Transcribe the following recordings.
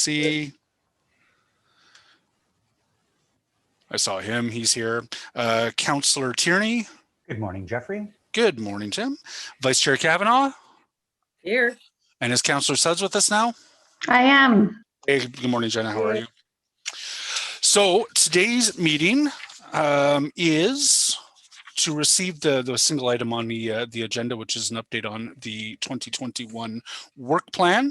See, I saw him. He's here. Councillor Tierney. Good morning, Jeffrey. Good morning, Tim. Vice Chair Kavanaugh. Here. And is Councillor Suds with us now? I am. Hey, good morning, Jenna. How are you? So today's meeting is to receive the single item on the agenda, which is an update on the 2021 work plan.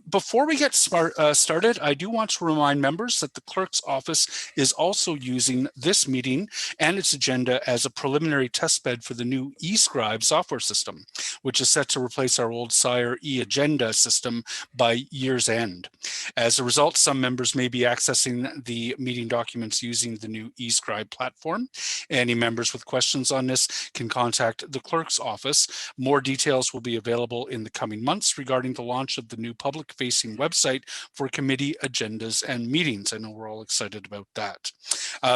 Before we get started, I do want to remind members that the clerk's office is also using this meeting and its agenda as a preliminary testbed for the new eScribe software system, which is set to replace our old Sire e-agenda system by year's end. As a result, some members may be accessing the meeting documents using the new eScribe platform. Any members with questions on this can contact the clerk's office. More details will be available in the coming months regarding the launch of the new public-facing website for committee agendas and meetings. I know we're all excited about that.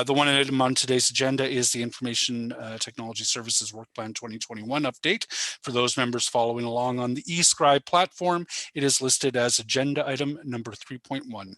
The one item on today's agenda is the Information Technology Services Work Plan 2021 update. For those members following along on the eScribe platform, it is listed as agenda item number 3.1.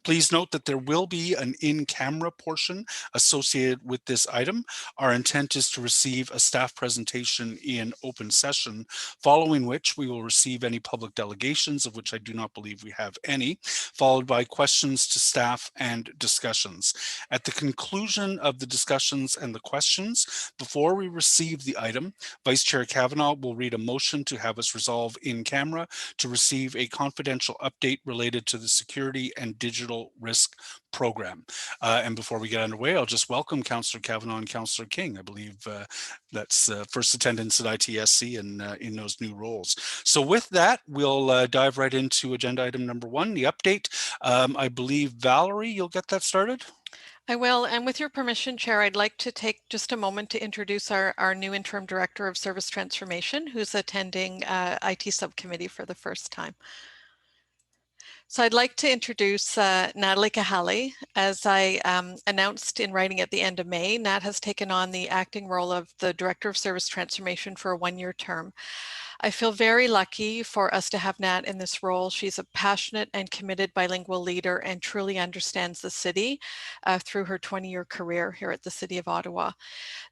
Please note that there will be an in-camera portion associated with this item. Our intent is to receive a staff presentation in open session, following which we will receive any public delegations, of which I do not believe we have any, followed by questions to staff and discussions. At the conclusion of the discussions and the questions, before we receive the item, Vice Chair Kavanaugh will read a motion to have us resolve in camera to receive a confidential update related to the security and digital risk program. And before we get underway, I'll just welcome Councillor Kavanaugh and Councillor King. I believe that's first attendance at ITSC and in those new roles. So with that, we'll dive right into agenda item number 1, the update. I believe, Valerie, you'll get that started? I will, and with your permission, Chair, I'd like to take just a moment to introduce our new Interim Director of Service Transformation, who's attending IT Subcommittee for the first time. So I'd like to introduce Natalie Kahali. As I announced in writing at the end of May, Nat has taken on the acting role of the Director of Service Transformation for a 1-year term. I feel very lucky for us to have Nat in this role. She's a passionate and committed bilingual leader and truly understands the city through her 20-year career here at the City of Ottawa.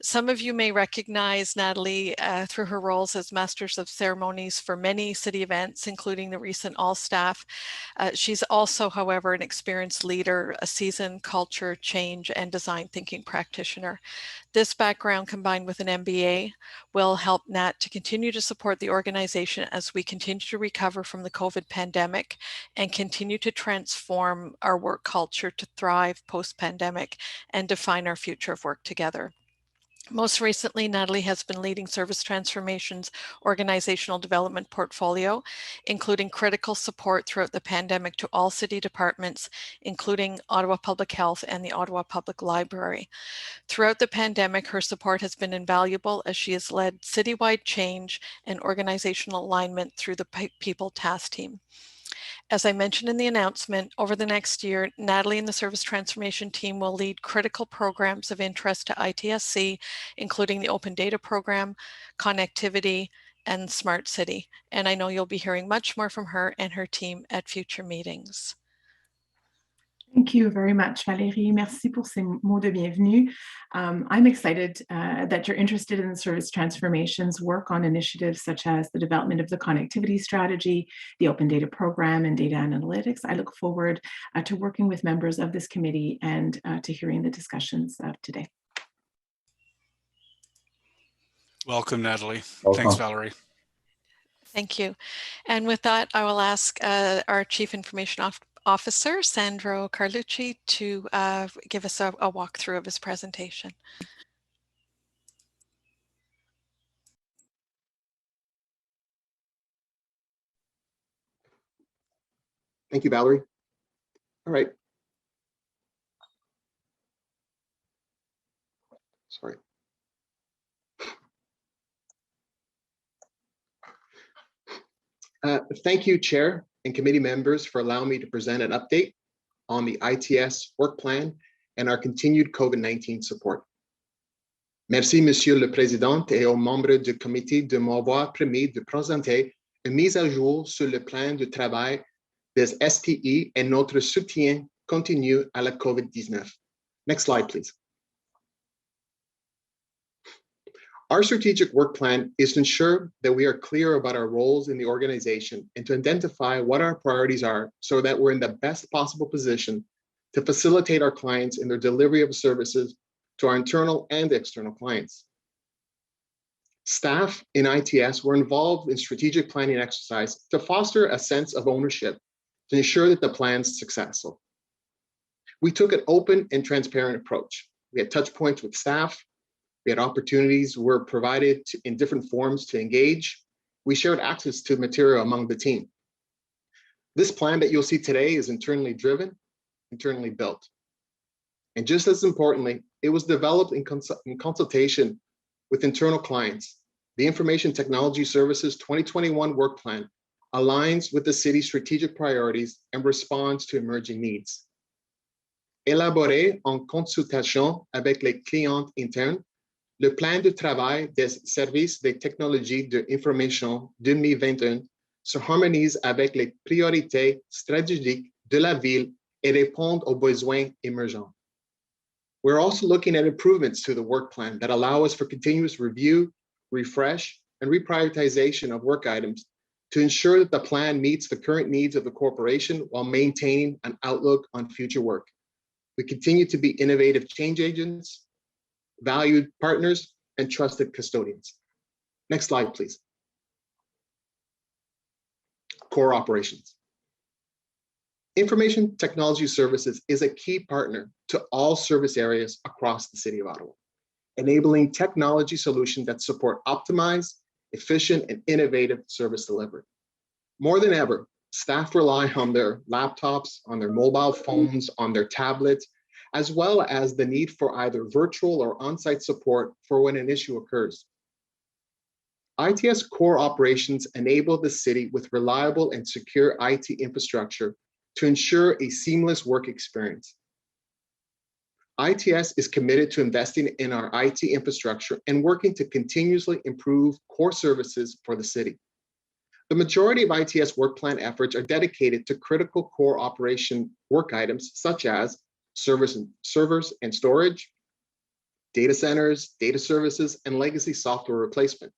Some of you may recognize Natalie through her roles as Masters of Ceremonies for many city events, including the recent All Staff. She's also, however, an experienced leader, a seasoned culture, change, and design thinking practitioner. This background, combined with an MBA, will help Nat to continue to support the organization as we continue to recover from the COVID pandemic and continue to transform our work culture to thrive post-pandemic and define our future of work together. Most recently, Natalie has been leading Service Transformation's organizational development portfolio, including critical support throughout the pandemic to all city departments, including Ottawa Public Health and the Ottawa Public Library. Throughout the pandemic, her support has been invaluable as she has led citywide change and organizational alignment through the People Task Team. As I mentioned in the announcement, over the next year, Natalie and the Service Transformation team will lead critical programs of interest to ITSC, including the Open Data Program, Connectivity, and Smart City. And I know you'll be hearing much more from her and her team at future meetings. Thank you very much, Valérie. Merci pour ces mots de bienvenue. I'm excited that you're interested in the Service Transformation's work on initiatives such as the development of the connectivity strategy, the Open Data Program, and data analytics. I look forward to working with members of this committee and to hearing the discussions today. Welcome, Natalie. Welcome. Thanks, Valerie. Thank you. And with that, I will ask our Chief Information Officer, Sandro Carlucci, to give us a walkthrough of his presentation. Thank you, Valerie. All right. Sorry. Thank you, Chair and committee members, for allowing me to present an update on the ITS work plan and our continued COVID-19 support. Merci, Monsieur le Président, et aux membres du comité de m'avoir permis de présenter une mise à jour sur le plan de travail des STI et notre soutien continu à la COVID-19. Next slide, please. Our strategic work plan is to ensure that we are clear about our roles in the organization and to identify what our priorities are so that we're in the best possible position to facilitate our clients in their delivery of services to our internal and external clients. Staff in ITS were involved in strategic planning exercise to foster a sense of ownership to ensure that the plan's successful. We took an open and transparent approach. We had touch points with staff. We had opportunities were provided in different forms to engage. We shared access to material among the team. This plan that you'll see today is internally driven, internally built. And just as importantly, it was developed in consultation with internal clients. The Information Technology Services 2021 work plan aligns with the city's strategic priorities and responds to emerging needs. Élaboré en consultation avec les clients internes, le plan de travail des services des technologies de l'information 2021 se harmonise avec les priorités stratégiques de la ville et répond aux besoins émergents. We're also looking at improvements to the work plan that allow us for continuous review, refresh, and reprioritization of work items to ensure that the plan meets the current needs of the corporation while maintaining an outlook on future work. We continue to be innovative change agents, valued partners, and trusted custodians. Next slide, please. Core operations. Information Technology Services is a key partner to all service areas across the City of Ottawa, enabling technology solutions that support optimized, efficient, and innovative service delivery. More than ever, staff rely on their laptops, on their mobile phones, on their tablets, as well as the need for either virtual or on-site support for when an issue occurs. ITS core operations enable the city with reliable and secure IT infrastructure to ensure a seamless work experience. ITS is committed to investing in our IT infrastructure and working to continuously improve core services for the city. The majority of ITS work plan efforts are dedicated to critical core operation work items such as servers and storage, data centers, data services, and legacy software replacement.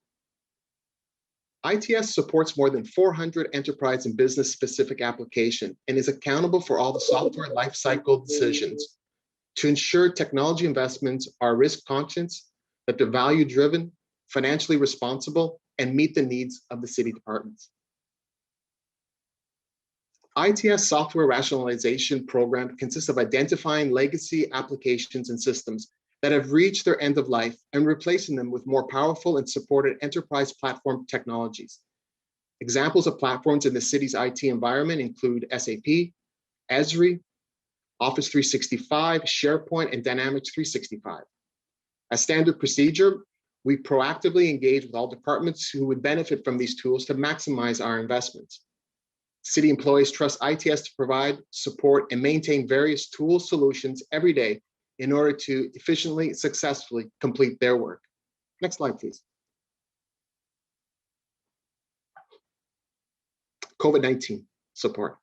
ITS supports more than 400 enterprise and business specific applications and is accountable for all the software lifecycle decisions to ensure technology investments are risk conscious, that they're value driven, financially responsible, and meet the needs of the city departments. ITS software rationalization program consists of identifying legacy applications and systems that have reached their end of life and replacing them with more powerful and supported enterprise platform technologies. Examples of platforms in the city's IT environment include SAP, Esri, Office 365, SharePoint, and Dynamics 365. As standard procedure, we proactively engage with all departments who would benefit from these tools to maximize our investments. City employees trust ITS to provide support and maintain various tool solutions every day in order to efficiently, successfully complete their work. Next slide, please. COVID-19 support.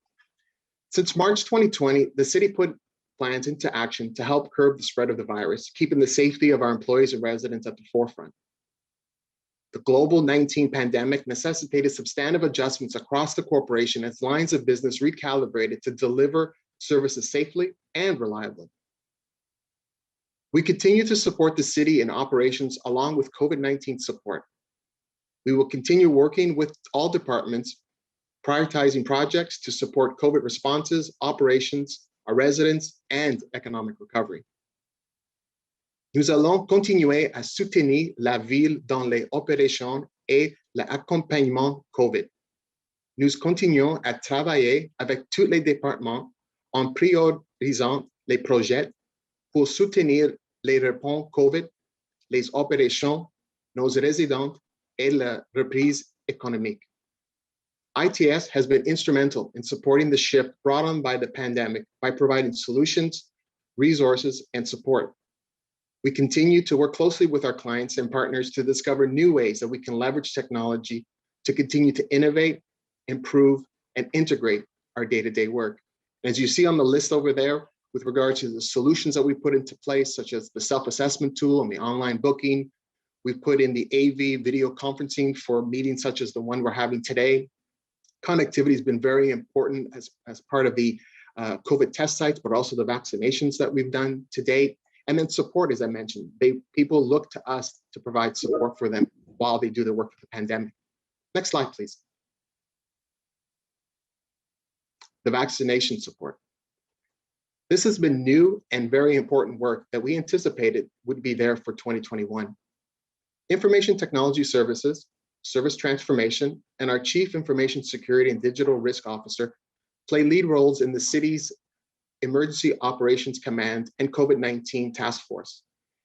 Since March 2020, the city put plans into action to help curb the spread of the virus, keeping the safety of our employees and residents at the forefront. The global COVID-19 pandemic necessitated substantive adjustments across the corporation as lines of business recalibrated to deliver services safely and reliably. We continue to support the city in operations along with COVID-19 support. We will continue working with all departments, prioritizing projects to support COVID responses, operations, our residents, and economic recovery. Nous allons continuer à soutenir la ville dans les opérations et l'accompagnement COVID. Nous continuons à travailler avec tous les départements en priorisant les projets pour soutenir les réponses COVID, les opérations, nos résidents et la reprise économique. ITS has been instrumental in supporting the shift brought on by the pandemic by providing solutions, resources, and support. We continue to work closely with our clients and partners to discover new ways that we can leverage technology to continue to innovate, improve, and integrate our day-to-day work. As you see on the list over there, with regard to the solutions that we put into place, such as the self-assessment tool and the online booking, we've put in the AV video conferencing for meetings such as the one we're having today. Connectivity has been very important as part of the COVID test sites, but also the vaccinations that we've done to date. And then support, as I mentioned, people look to us to provide support for them while they do their work with the pandemic. Next slide, please. The vaccination support. This has been new and very important work that we anticipated would be there for 2021. Information Technology Services, Service Transformation, and our Chief Information Security and Digital Risk Officer play lead roles in the city's Emergency Operations Command and COVID-19 Task Force,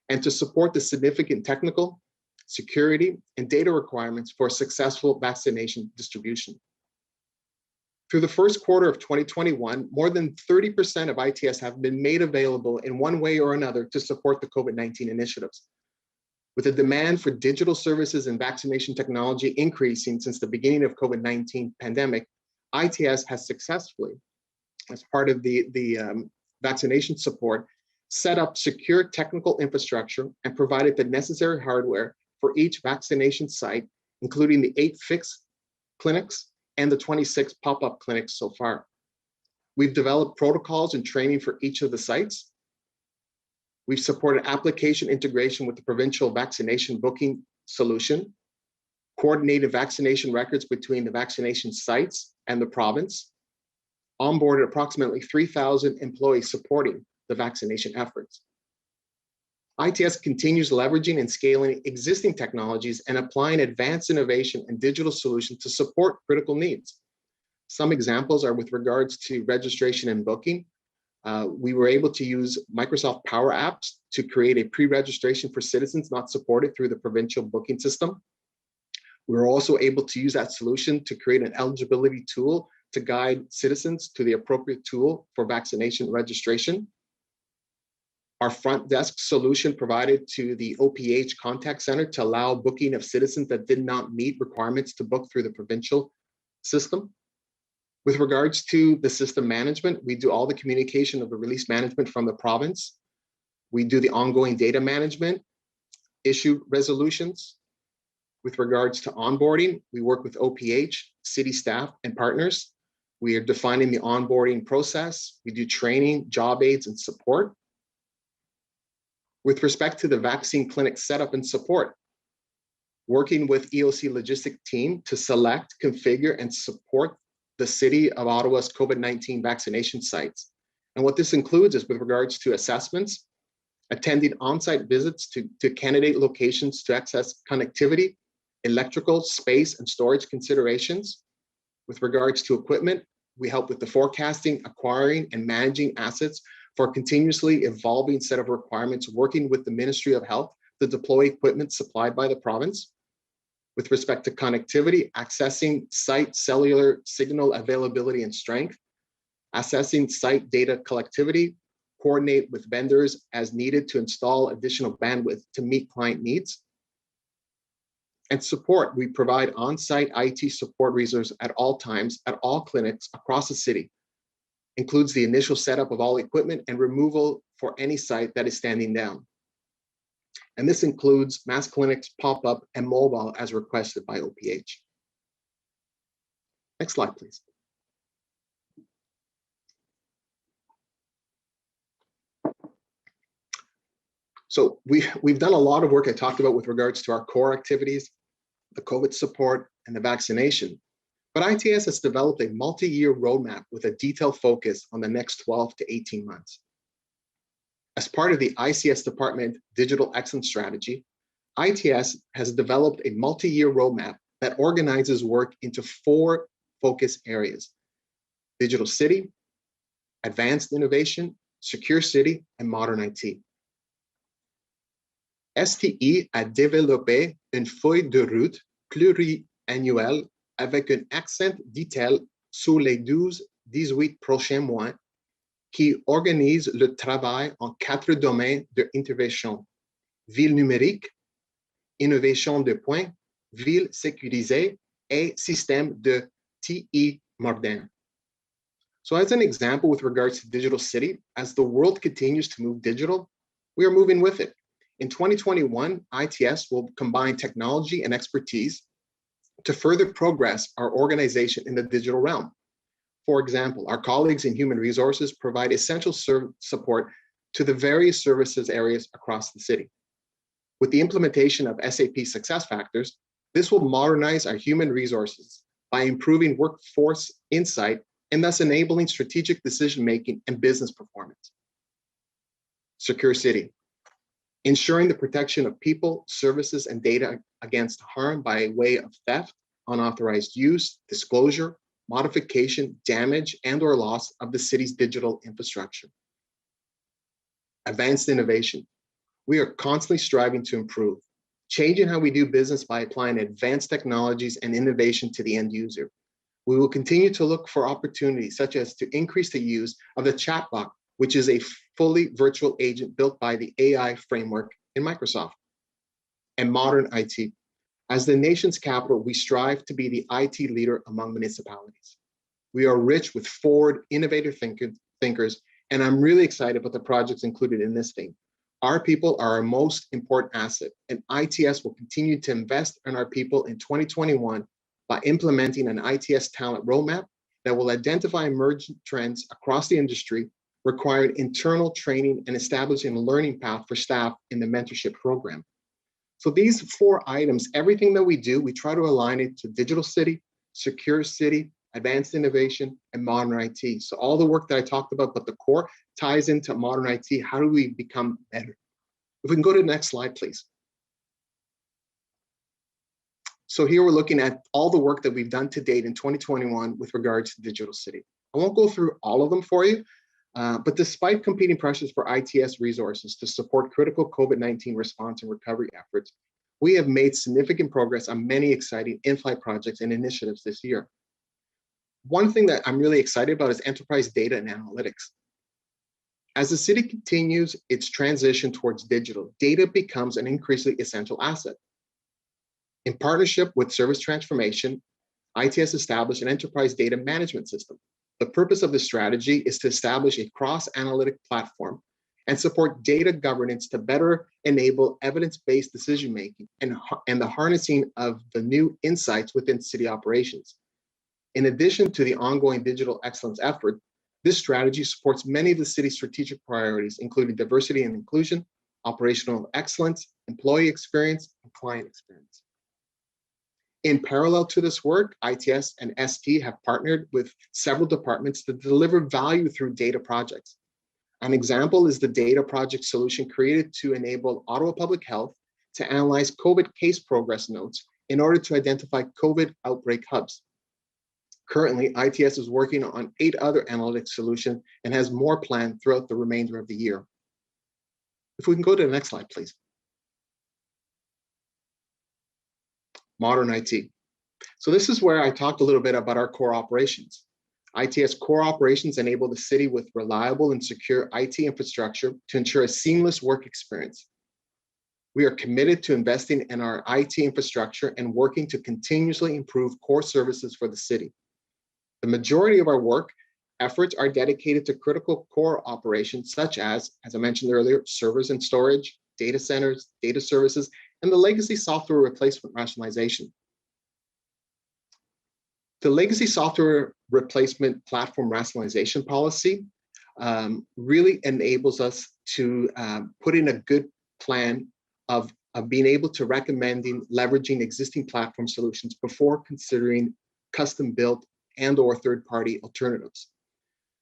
and to support the significant technical, security, and data requirements for successful vaccination distribution. Through the first quarter of 2021, more than 30% of ITS have been made available in one way or another to support the COVID-19 initiatives. With the demand for digital services and vaccination technology increasing since the beginning of COVID-19 pandemic, ITS has successfully, as part of the vaccination support, set up secure technical infrastructure and provided the necessary hardware for each vaccination site, including the 8 fixed clinics and the 26 pop-up clinics so far. We've developed protocols and training for each of the sites. We've supported application integration with the provincial vaccination booking solution, coordinated vaccination records between the vaccination sites and the province, onboarded approximately 3,000 employees supporting the vaccination efforts. ITS continues leveraging and scaling existing technologies and applying advanced innovation and digital solutions to support critical needs. Some examples are with regards to registration and booking. We were able to use Microsoft Power Apps to create a pre-registration for citizens not supported through the provincial booking system. We were also able to use that solution to create an eligibility tool to guide citizens to the appropriate tool for vaccination registration. Our front desk solution provided to the OPH contact center to allow booking of citizens that did not meet requirements to book through the provincial system. With regards to the system management, we do all the communication of the release management from the province. We do the ongoing data management, issue resolutions. With regards to onboarding, we work with OPH, city staff, and partners. We are defining the onboarding process. We do training, job aids, and support. With respect to the vaccine clinic setup and support, working with EOC logistic team to select, configure, and support the City of Ottawa's COVID-19 vaccination sites. And what this includes is with regards to assessments, attending on-site visits to candidate locations to access connectivity, electrical, space, and storage considerations. With regards to equipment, we help with the forecasting, acquiring, and managing assets for a continuously evolving set of requirements, working with the Ministry of Health to deploy equipment supplied by the province. With respect to connectivity, accessing site cellular signal availability and strength, assessing site data collectivity, coordinate with vendors as needed to install additional bandwidth to meet client needs. And support, we provide on-site IT support resources at all times, at all clinics across the city. Includes the initial setup of all equipment and removal for any site that is standing down. And this includes mass clinics, pop-up, and mobile as requested by OPH. Next slide, please. So we've done a lot of work I talked about with regards to our core activities, the COVID support, and the vaccination. But ITS has developed a multi-year roadmap with a detailed focus on the next 12 to 18 months. As part of the ICS Department Digital Excellence Strategy, ITS has developed a multi-year roadmap that organizes work into 4 focus areas: digital city, advanced innovation, secure city, and modern IT. STI a développé une feuille de route pluriannuelle avec un accent détaillé sur les 12-18 prochains mois qui organise le travail en 4 domaines d'intervention: ville numérique, innovation de pointe, ville sécurisée et système de TI moderne. So as an example, with regards to Digital City, as the world continues to move digital, we are moving with it. In 2021, ITS will combine technology and expertise to further progress our organization in the digital realm. For example, our colleagues in human resources provide essential support to the various services areas across the city. With the implementation of SAP SuccessFactors, this will modernize our human resources by improving workforce insight and thus enabling strategic decision-making and business performance. Secure City, ensuring the protection of people, services, and data against harm by way of theft, unauthorized use, disclosure, modification, damage, and/or loss of the city's digital infrastructure. Advanced innovation. We are constantly striving to improve, changing how we do business by applying advanced technologies and innovation to the end user. We will continue to look for opportunities such as to increase the use of the chatbot, which is a fully virtual agent built by the AI framework in Microsoft. And modern IT. As the nation's capital, we strive to be the IT leader among municipalities. We are rich with forward, innovative thinkers, and I'm really excited about the projects included in this theme. Our people are our most important asset, and ITS will continue to invest in our people in 2021 by implementing an ITS talent roadmap that will identify emerging trends across the industry, requiring internal training, and establishing a learning path for staff in the mentorship program. So these 4 items, everything that we do, we try to align it to Digital City, Secure City, Advanced Innovation, and Modern IT. So all the work that I talked about, but the core ties into Modern IT. How do we become better? If we can go to the next slide, please. So here we're looking at all the work that we've done to date in 2021 with regards to Digital City. I won't go through all of them for you, but despite competing pressures for ITS resources to support critical COVID-19 response and recovery efforts, we have made significant progress on many exciting in-flight projects and initiatives this year. One thing that I'm really excited about is enterprise data and analytics. As the city continues its transition towards digital, data becomes an increasingly essential asset. In partnership with Service Transformation, ITS established an enterprise data management system. The purpose of this strategy is to establish a cross-analytic platform and support data governance to better enable evidence-based decision-making and the harnessing of the new insights within city operations. In addition to the ongoing digital excellence effort, this strategy supports many of the city's strategic priorities, including diversity and inclusion, operational excellence, employee experience, and client experience. In parallel to this work, ITS and ST have partnered with several departments to deliver value through data projects. An example is the data project solution created to enable Ottawa Public Health to analyze COVID case progress notes in order to identify COVID outbreak hubs. Currently, ITS is working on 8 other analytics solutions and has more planned throughout the remainder of the year. If we can go to the next slide, please. Modern IT. So this is where I talked a little bit about our core operations. ITS core operations enable the city with reliable and secure IT infrastructure to ensure a seamless work experience. We are committed to investing in our IT infrastructure and working to continuously improve core services for the city. The majority of our work efforts are dedicated to critical core operations, such as I mentioned earlier, servers and storage, data centers, data services, and the legacy software replacement rationalization. The legacy software replacement platform rationalization policy really enables us to put in a good plan of being able to recommending leveraging existing platform solutions before considering custom built and/or third-party alternatives.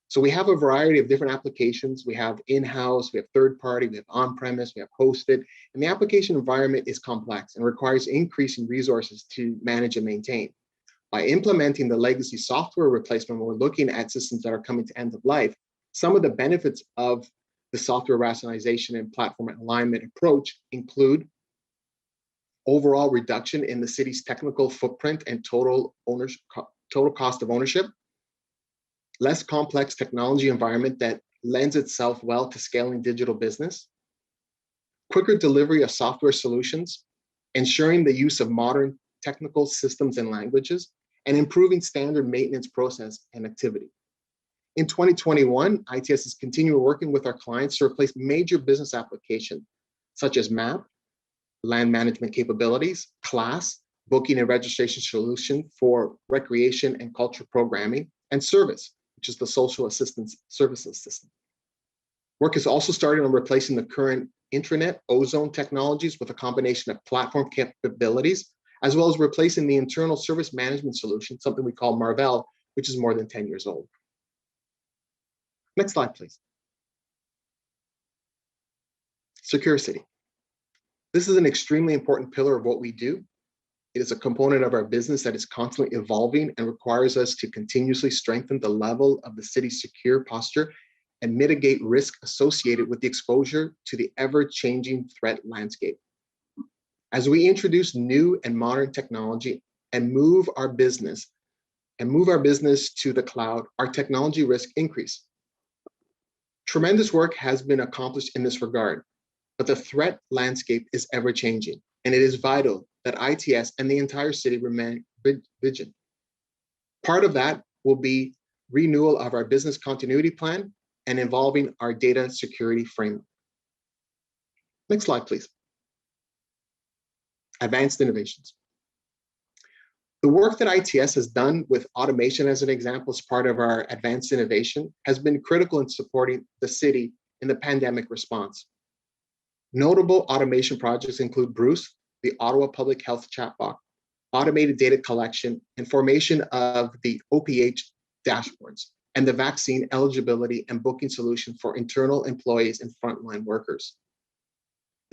So we have a variety of different applications. We have in-house, we have third-party, we have on-premise, we have hosted, and the application environment is complex and requires increasing resources to manage and maintain. By implementing the legacy software replacement, when we're looking at systems that are coming to end of life, some of the benefits of the software rationalization and platform alignment approach include overall reduction in the city's technical footprint and total cost of ownership, less complex technology environment that lends itself well to scaling digital business, quicker delivery of software solutions, ensuring the use of modern technical systems and languages, and improving standard maintenance process and activity. In 2021, ITS is continuing working with our clients to replace major business applications such as MAP, land management capabilities, CLASS, booking and registration solution for recreation and cultural programming, and service, which is the social assistance services system. Work is also started on replacing the current intranet ozone technologies with a combination of platform capabilities, as well as replacing the internal service management solution, something we call Marvell, which is more than 10 years old. Next slide, please. Secure City. This is an extremely important pillar of what we do. It is a component of our business that is constantly evolving and requires us to continuously strengthen the level of the city's secure posture and mitigate risk associated with the exposure to the ever-changing threat landscape. As we introduce new and modern technology and move our business to the cloud, our technology risk increase. Tremendous work has been accomplished in this regard, but the threat landscape is ever changing, and it is vital that ITS and the entire city remain vigilant. Part of that will be renewal of our business continuity plan and involving our data security framework. Next slide, please. Advanced innovations. The work that ITS has done with automation, as an example, as part of our advanced innovation, has been critical in supporting the city in the pandemic response. Notable automation projects include Bruce, the Ottawa Public Health Chatbot, automated data collection, and formation of the OPH dashboards, and the vaccine eligibility and booking solution for internal employees and frontline workers.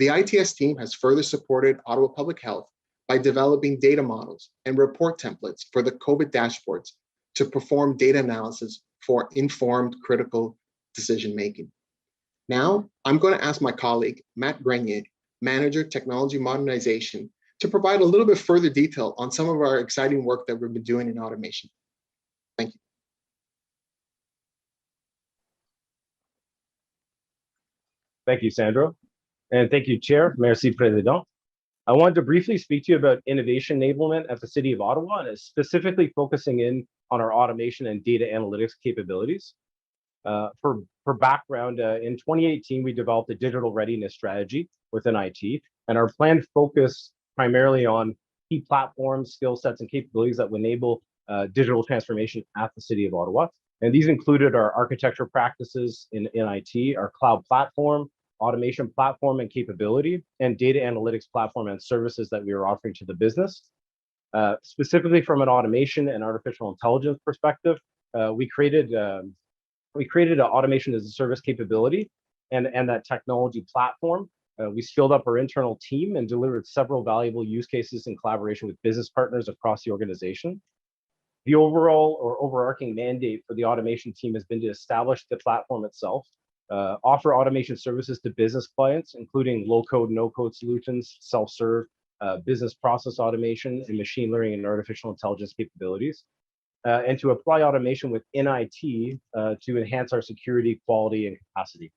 The ITS team has further supported Ottawa Public Health by developing data models and report templates for the COVID dashboards to perform data analysis for informed critical decision-making. Now, I'm going to ask my colleague, Matt Grenier, Manager, Technology Modernization, to provide a little bit further detail on some of our exciting work that we've been doing in automation. Thank you. Thank you, Sandro. And thank you, Chair. Merci, President. I wanted to briefly speak to you about innovation enablement at the City of Ottawa, and specifically focusing in on our automation and data analytics capabilities. For background, in 2018, we developed a digital readiness strategy within IT, and our plan focused primarily on key platforms, skill sets, and capabilities that will enable digital transformation at the City of Ottawa. And these included our architecture practices in IT, our cloud platform, automation platform and capability, and data analytics platform and services that we are offering to the business. Specifically from an automation and artificial intelligence perspective, we created an automation as a service capability and that technology platform. We skilled up our internal team and delivered several valuable use cases in collaboration with business partners across the organization. The overall or overarching mandate for the automation team has been to establish the platform itself, offer automation services to business clients, including low-code, no-code solutions, self-serve, business process automation, and machine learning and artificial intelligence capabilities, and to apply automation within IT to enhance our security, quality, and capacity.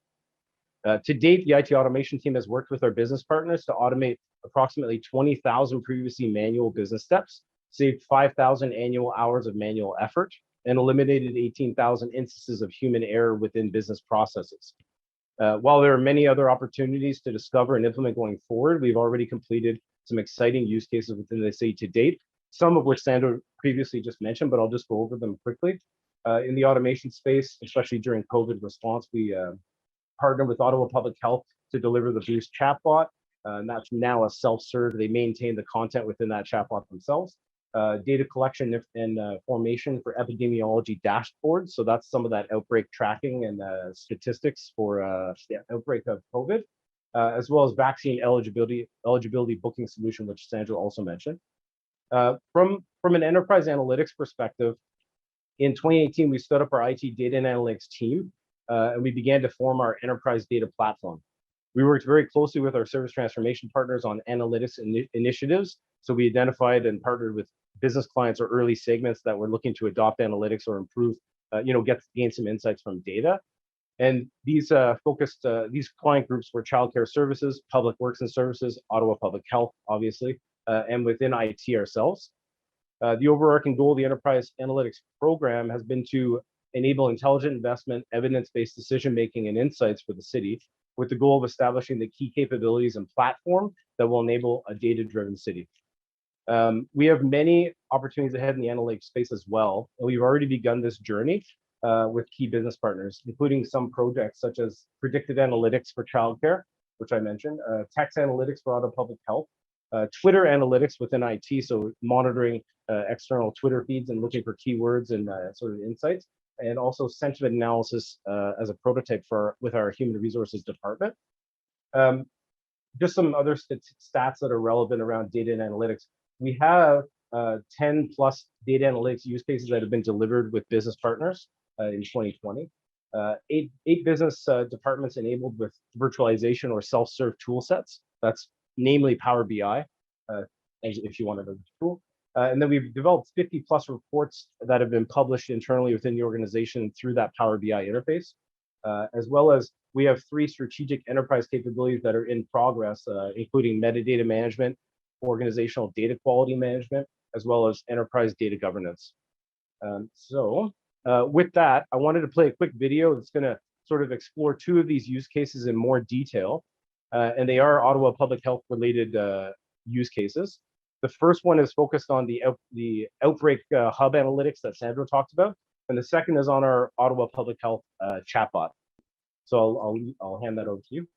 To date, the IT automation team has worked with our business partners to automate approximately 20,000 previously manual business steps, saved 5,000 annual hours of manual effort, and eliminated 18,000 instances of human error within business processes. While there are many other opportunities to discover and implement going forward, we've already completed some exciting use cases within the city to date, some of which Sandro previously just mentioned, but I'll just go over them quickly. In the automation space, especially during COVID response, we partnered with Ottawa Public Health to deliver the Boost chatbot, and that's now a self-serve. They maintain the content within that chatbot themselves. Data collection and formation for epidemiology dashboards. So that's some of that outbreak tracking and statistics for the outbreak of COVID, as well as vaccine eligibility booking solution, which Sandra also mentioned. From an enterprise analytics perspective, in 2018, we stood up our IT data and analytics team, and we began to form our enterprise data platform. We worked very closely with our service transformation partners on analytics initiatives. So we identified and partnered with business clients or early segments that were looking to adopt analytics or improve, gain some insights from data. And these these client groups were childcare services, public works and services, Ottawa Public Health, obviously, and within IT ourselves. The overarching goal of the enterprise analytics program has been to enable intelligent investment, evidence-based decision-making, and insights for the city, with the goal of establishing the key capabilities and platform that will enable a data-driven city. We have many opportunities ahead in the analytics space as well, and we've already begun this journey with key business partners, including some projects such as predictive analytics for childcare, which I mentioned, text analytics for auto public health, Twitter analytics within IT, so monitoring external Twitter feeds and looking for keywords and sort of insights, and also sentiment analysis as a prototype with our human resources department. Just some other stats that are relevant around data and analytics. We have 10 plus data analytics use cases that have been delivered with business partners in 2020. Eight business departments enabled with virtualization or self-serve tool sets. That's namely Power BI, if you wanted a tool. And then we've developed 50 plus reports that have been published internally within the organization through that Power BI interface, as well as we have 3 strategic enterprise capabilities that are in progress, including metadata management, organizational data quality management, as well as enterprise data governance. With that, I wanted to play a quick video that's going to sort of explore 2 of these use cases in more detail, and they are Ottawa Public Health related use cases. The first one is focused on the outbreak hub analytics that Sandra talked about, and the second is on our Ottawa Public Health chatbot. So I'll hand that over to you.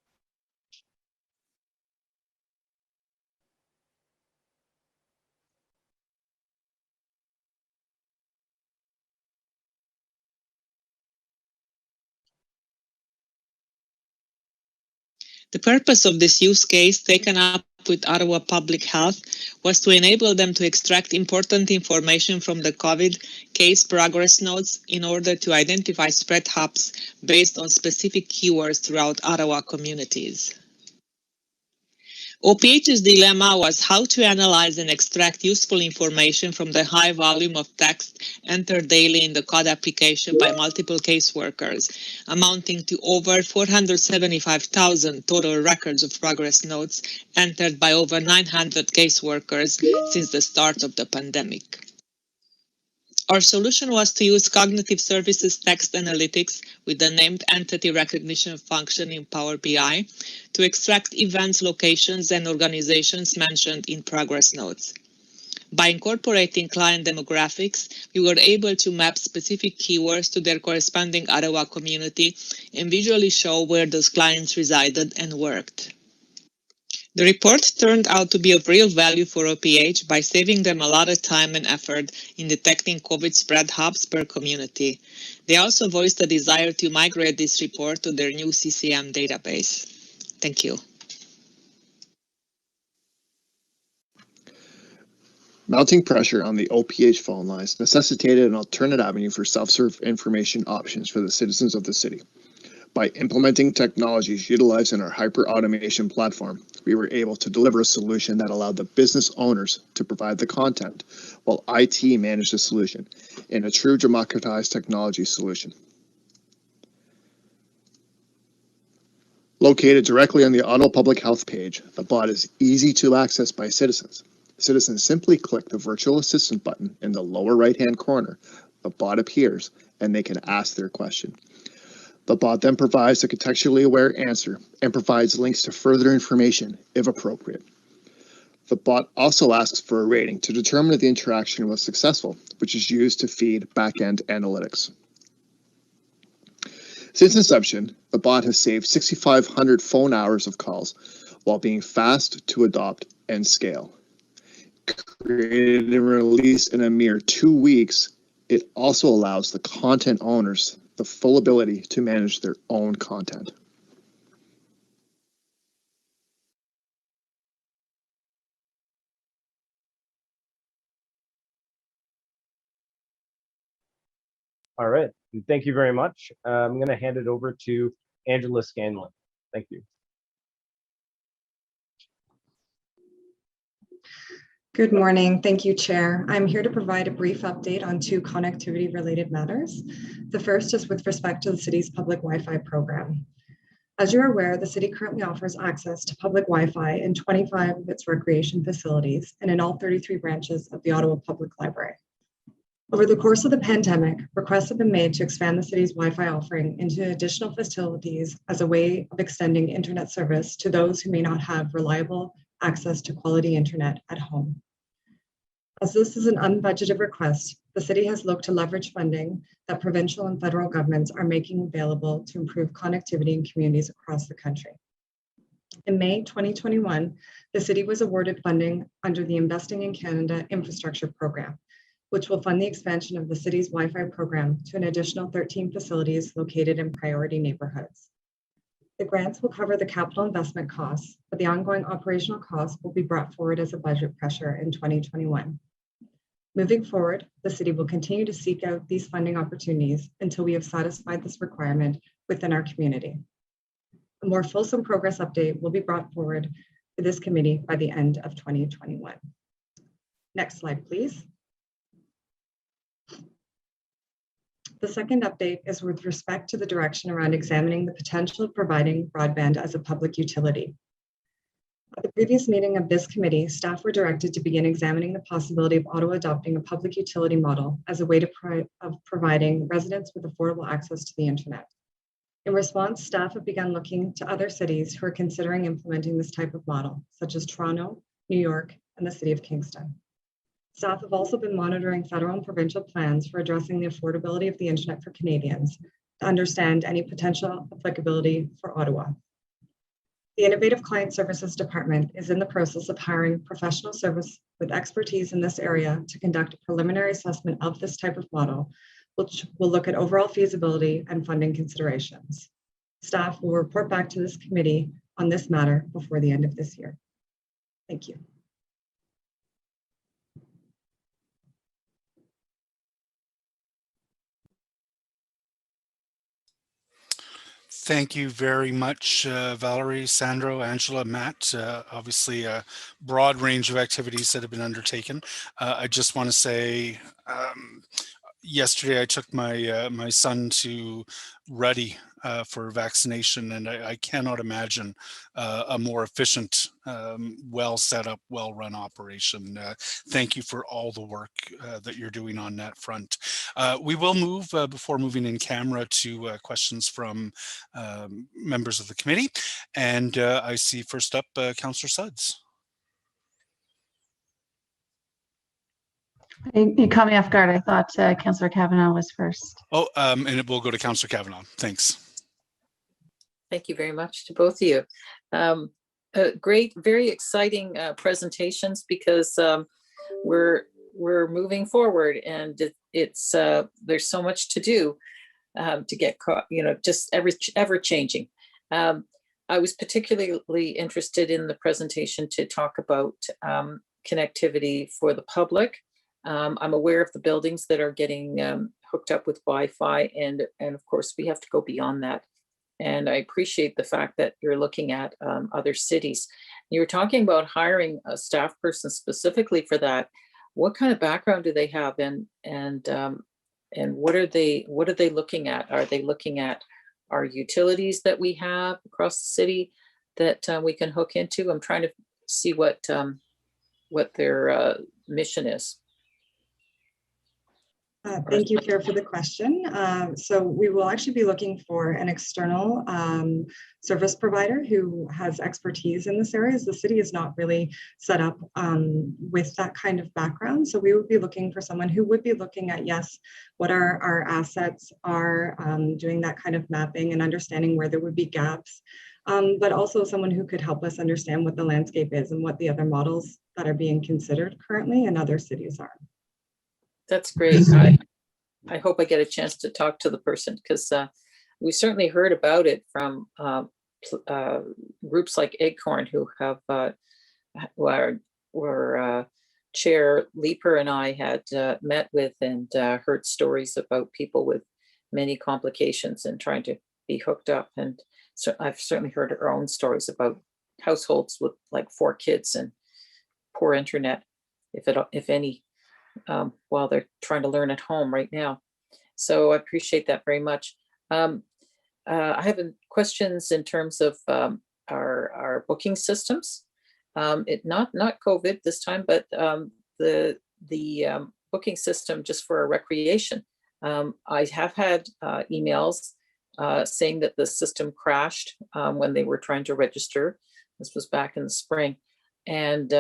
The purpose of this use case taken up with Ottawa Public Health was to enable them to extract important information from the COVID case progress notes in order to identify spread hubs based on specific keywords throughout Ottawa communities. OPH's dilemma was how to analyze and extract useful information from the high volume of text entered daily in the COD application by multiple caseworkers, amounting to over 475,000 total records of progress notes entered by over 900 caseworkers since the start of the pandemic. Our solution was to use cognitive services text analytics with the named entity recognition function in Power BI to extract events, locations, and organizations mentioned in progress notes. By incorporating client demographics, we were able to map specific keywords to their corresponding Ottawa community and visually show where those clients resided and worked. The report turned out to be of real value for OPH by saving them a lot of time and effort in detecting COVID spread hubs per community. They also voiced a desire to migrate this report to their new CCM database. Thank you. Mounting pressure on the OPH phone lines necessitated an alternate avenue for self-serve information options for the citizens of the city. By implementing technologies utilized in our hyper-automation platform, we were able to deliver a solution that allowed the business owners to provide the content, while IT managed the solution in a true democratized technology solution. Located directly on the Ottawa Public Health page, the bot is easy to access by citizens. Citizens simply click the virtual assistant button in the lower right-hand corner. The bot appears, and they can ask their question. The bot then provides a contextually aware answer and provides links to further information if appropriate. The bot also asks for a rating to determine if the interaction was successful, which is used to feed back-end analytics. Since inception, the bot has saved 6,500 phone hours of calls while being fast to adopt and scale. Created and released in a mere 2 weeks, it also allows the content owners the full ability to manage their own content. All right, and thank you very much. I'm going to hand it over to Angela Scanlon. Thank you. Good morning. Thank you, Chair. I'm here to provide a brief update on 2 connectivity-related matters. The first is with respect to the city's public Wi-Fi program. As you're aware, the city currently offers access to public Wi-Fi in 25 of its recreation facilities and in all 33 branches of the Ottawa Public Library. Over the course of the pandemic, requests have been made to expand the city's Wi-Fi offering into additional facilities as a way of extending internet service to those who may not have reliable access to quality internet at home. As this is an unbudgeted request, the city has looked to leverage funding that provincial and federal governments are making available to improve connectivity in communities across the country. In May 2021, the city was awarded funding under the Investing in Canada Infrastructure Program, which will fund the expansion of the city's Wi-Fi program to an additional 13 facilities located in priority neighborhoods. The grants will cover the capital investment costs, but the ongoing operational costs will be brought forward as a budget pressure in 2021. Moving forward, the city will continue to seek out these funding opportunities until we have satisfied this requirement within our community. A more fulsome progress update will be brought forward to this committee by the end of 2021. Next slide, please. The second update is with respect to the direction around examining the potential of providing broadband as a public utility. At the previous meeting of this committee, staff were directed to begin examining the possibility of Ottawa adopting a public utility model as a way of providing residents with affordable access to the internet. In response, staff have begun looking to other cities who are considering implementing this type of model, such as Toronto, New York, and the City of Kingston. Staff have also been monitoring federal and provincial plans for addressing the affordability of the internet for Canadians to understand any potential applicability for Ottawa. The Innovative Client Services Department is in the process of hiring professional service with expertise in this area to conduct a preliminary assessment of this type of model, which will look at overall feasibility and funding considerations. Staff will report back to this committee on this matter before the end of this year. Thank you. Thank you very much, Valerie, Sandro, Angela, Matt. Obviously, a broad range of activities that have been undertaken. I just want to say, yesterday I took my my son to Ruddy for vaccination, and I cannot imagine a more efficient, well set up, well run operation. Thank you for all the work that you're doing on that front. We will move before moving in camera to questions from members of the committee, and I see first up Councillor Sudds. You caught me off guard. I thought Councillor Kavanagh was first. Oh, and it will go to Councillor Kavanagh. Thanks. Thank you very much to both of you. Great, very exciting presentations, because we're moving forward, and it's there's so much to do to get caught, just ever changing. I was particularly interested in the presentation to talk about connectivity for the public. I'm aware of the buildings that are getting hooked up with Wi-Fi, and of course we have to go beyond that. And I appreciate the fact that you're looking at other cities. You were talking about hiring a staff person specifically for that. What kind of background do they have, and what are they looking at? Are they looking at our utilities that we have across the city that we can hook into? I'm trying to see what their mission is. Thank you, Chair, for the question. So we will actually be looking for an external service provider who has expertise in this area, as the city is not really set up with that kind of background. So we would be looking for someone who would be looking at, yes, what our assets are, doing that kind of mapping and understanding where there would be gaps, but also someone who could help us understand what the landscape is and what the other models that are being considered currently in other cities are. That's great. I hope I get a chance to talk to the person, because we certainly heard about it from groups like Acorn, who have where Chair Leeper and I had met with and heard stories about people with many complications and trying to be hooked up. And so I've certainly heard our own stories about households with like 4 kids and poor internet, if any. While they're trying to learn at home right now. So I appreciate that very much. I have questions in terms of our booking systems. Not COVID this time, but the booking system just for our recreation. I have had emails saying that the system crashed when they were trying to register. This was back in the spring. And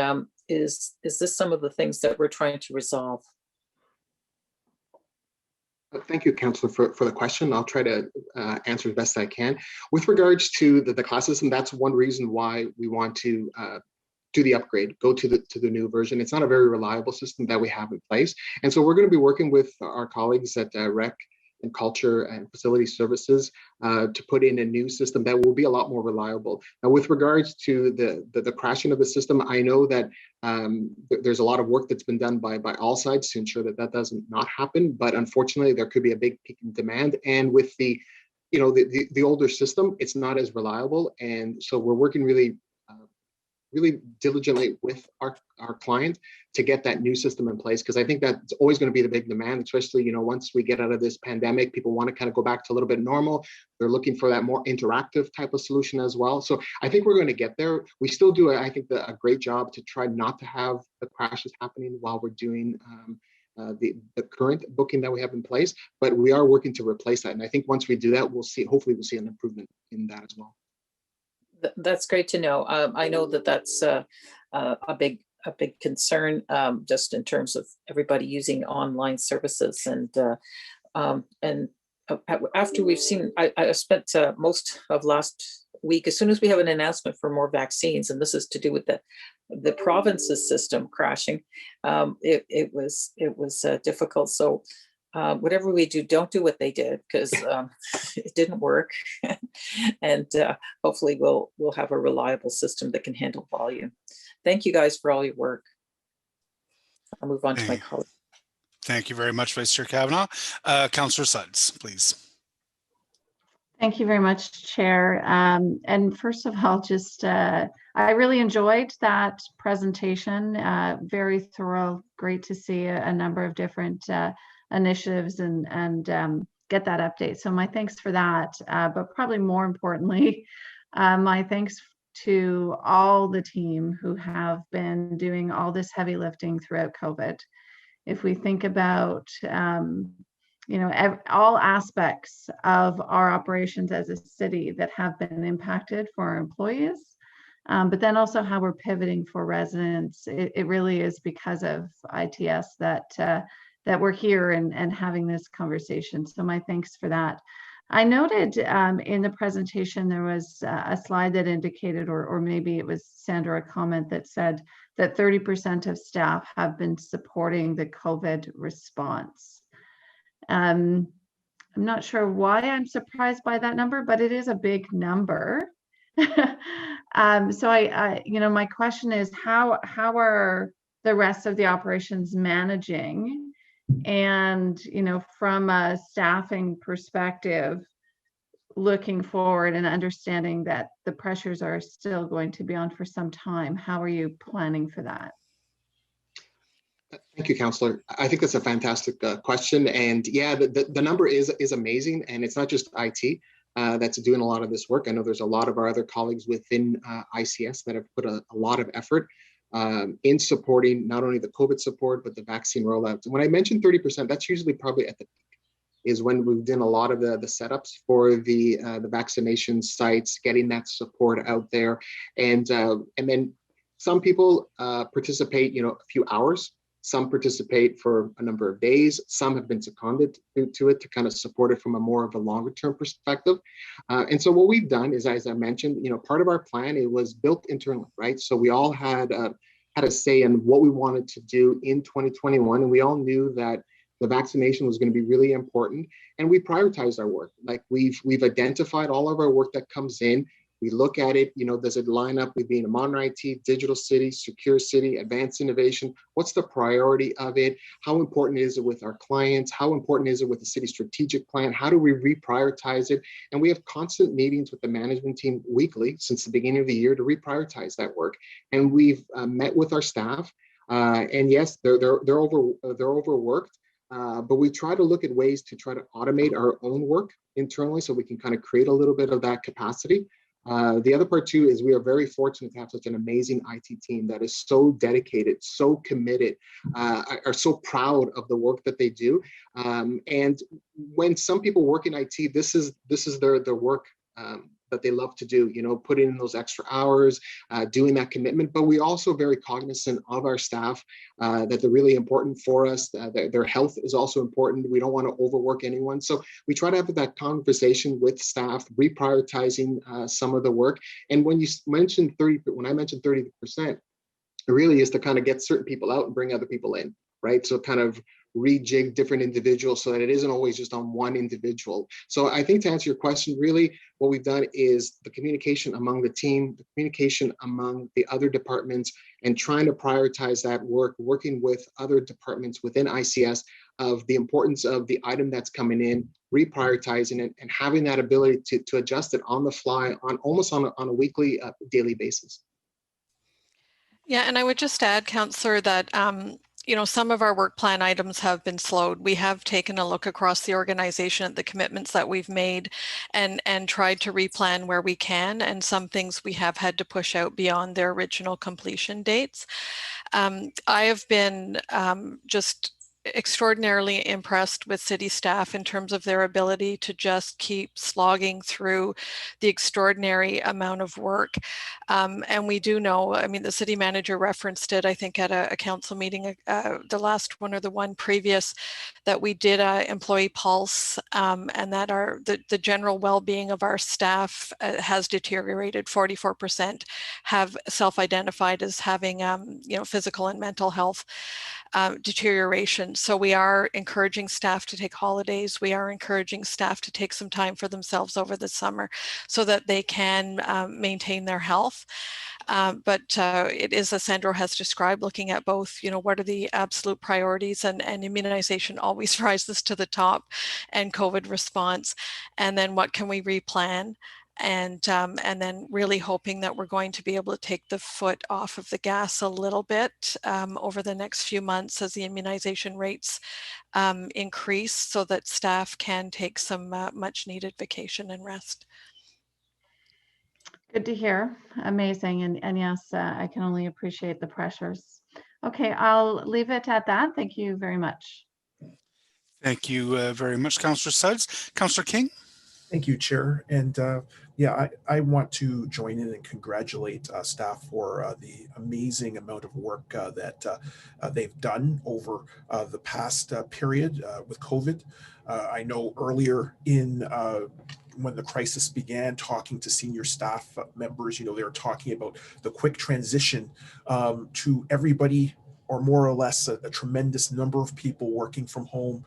is this some of the things that we're trying to resolve? Thank you, Councillor, for the question. I'll try to answer as best I can. With regards to the class system, that's one reason why we want to do the upgrade, go to the new version. It's not a very reliable system that we have in place. And so we're going to be working with our colleagues at Rec and Culture and Facility Services to put in a new system that will be a lot more reliable. Now, with regards to the crashing of the system, I know that there's a lot of work that's been done by all sides to ensure that that doesn't not happen. But unfortunately, there could be a big peak in demand. And with the older system, it's not as reliable. And so we're working really diligently with our client to get that new system in place, because I think that's always going to be the big demand, especially once we get out of this pandemic. People want to kind of go back to a little bit normal. They're looking for that more interactive type of solution as well. So I think we're going to get there. We still do, I think, a great job to try not to have the crashes happening while we're doing the current booking that we have in place, but we are working to replace that. And I think once we do that, hopefully we'll see an improvement in that as well. That's great to know. I know that that's a big concern, just in terms of everybody using online services. And after we've seen, I spent most of last week, as soon as we have an announcement for more vaccines, and this is to do with the province's system crashing, it was difficult. So whatever we do, don't do what they did, because it didn't work. And hopefully we'll have a reliable system that can handle volume. Thank you guys for all your work. I'll move on to my colleague. Thank you very much, Vice Chair Kavanaugh. Councillor Sudds, please. Thank you very much, Chair. And first of all, just I really enjoyed that presentation. Very thorough. Great to see a number of different initiatives and get that update. So my thanks for that. But probably more importantly, my thanks to all the team who have been doing all this heavy lifting throughout COVID. If we think about all aspects of our operations as a city that have been impacted for our employees, but then also how we're pivoting for residents, it really is because of ITS that we're here and having this conversation. So my thanks for that. I noted in the presentation there was a slide that indicated, or maybe it was Sandra, a comment that said that 30% of staff have been supporting the COVID response. I'm not sure why I'm surprised by that number, but it is a big number. So my question is, how are the rest of the operations managing? And from a staffing perspective, looking forward and understanding that the pressures are still going to be on for some time, how are you planning for that? Thank you, Councillor. I think that's a fantastic question. And yeah, the number is amazing. And it's not just IT that's doing a lot of this work. I know there's a lot of our other colleagues within ICS that have put a lot of effort in supporting not only the COVID support, but the vaccine rollout. When I mentioned 30%, that's usually probably at the peak, is when we've done a lot of the setups for the vaccination sites, getting that support out there. And then some people participate, a few hours. Some participate for a number of days. Some have been seconded to it to kind of support it from a more of a longer term perspective. And so what we've done is, as I mentioned, part of our plan, it was built internally, right? So we all had a say in what we wanted to do in 2021. And we all knew that the vaccination was going to be really important. And we prioritized our work. Like we've identified all of our work that comes in. We look at it, does it line up with being a modern IT, digital city, secure city, advanced innovation? What's the priority of it? How important is it with our clients? How important is it with the city strategic plan? How do we reprioritize it? And we have constant meetings with the management team weekly since the beginning of the year to reprioritize that work. And we've met with our staff. And yes, they're overworked. But we try to look at ways to try to automate our own work internally so we can kind of create a little bit of that capacity. The other part too is we are very fortunate to have such an amazing IT team that is so dedicated, so committed, are so proud of the work that they do. And when some people work in IT, this is their work that they love to do, putting in those extra hours, doing that commitment. But we also very cognizant of our staff, that they're really important for us. Their health is also important. We don't want to overwork anyone. So we try to have that conversation with staff, reprioritizing some of the work. And when you mentioned 30, when I mentioned 30%, it really is to kind of get certain people out and bring other people in, right? So kind of rejig different individuals so that it isn't always just on one individual. So I think to answer your question, really what we've done is the communication among the team, the communication among the other departments, and trying to prioritize that work, working with other departments within ICS of the importance of the item that's coming in, reprioritizing it, and having that ability to adjust it on the fly, on almost on a weekly, daily basis. Yeah, and I would just add, Councillor, that some of our work plan items have been slowed. We have taken a look across the organization at the commitments that we've made and tried to replan where we can. And some things we have had to push out beyond their original completion dates. I have been just extraordinarily impressed with city staff in terms of their ability to just keep slogging through the extraordinary amount of work. And we do know, I mean, the city manager referenced it, I think at a council meeting, the last one or the one previous, that we did a employee pulse, and that the general well-being of our staff has deteriorated. 44% have self-identified as having physical and mental health deterioration. So we are encouraging staff to take holidays. We are encouraging staff to take some time for themselves over the summer so that they can maintain their health. But it is, as Sandro has described, looking at both, what are the absolute priorities, and immunization always rises to the top, and COVID response, and then what can we replan? And then really hoping that we're going to be able to take the foot off of the gas a little bit over the next few months as the immunization rates increase, so that staff can take some much needed vacation and rest. Good to hear. Amazing. And yes, I can only appreciate the pressures. Okay, I'll leave it at that. Thank you very much. Thank you very much, Councillor Sudds. Councillor King? Thank you, Chair. And yeah, I want to join in and congratulate staff for the amazing amount of work that they've done over the past period with COVID. I know earlier in when the crisis began, talking to senior staff members, they were talking about the quick transition to everybody, or more or less a tremendous number of people working from home.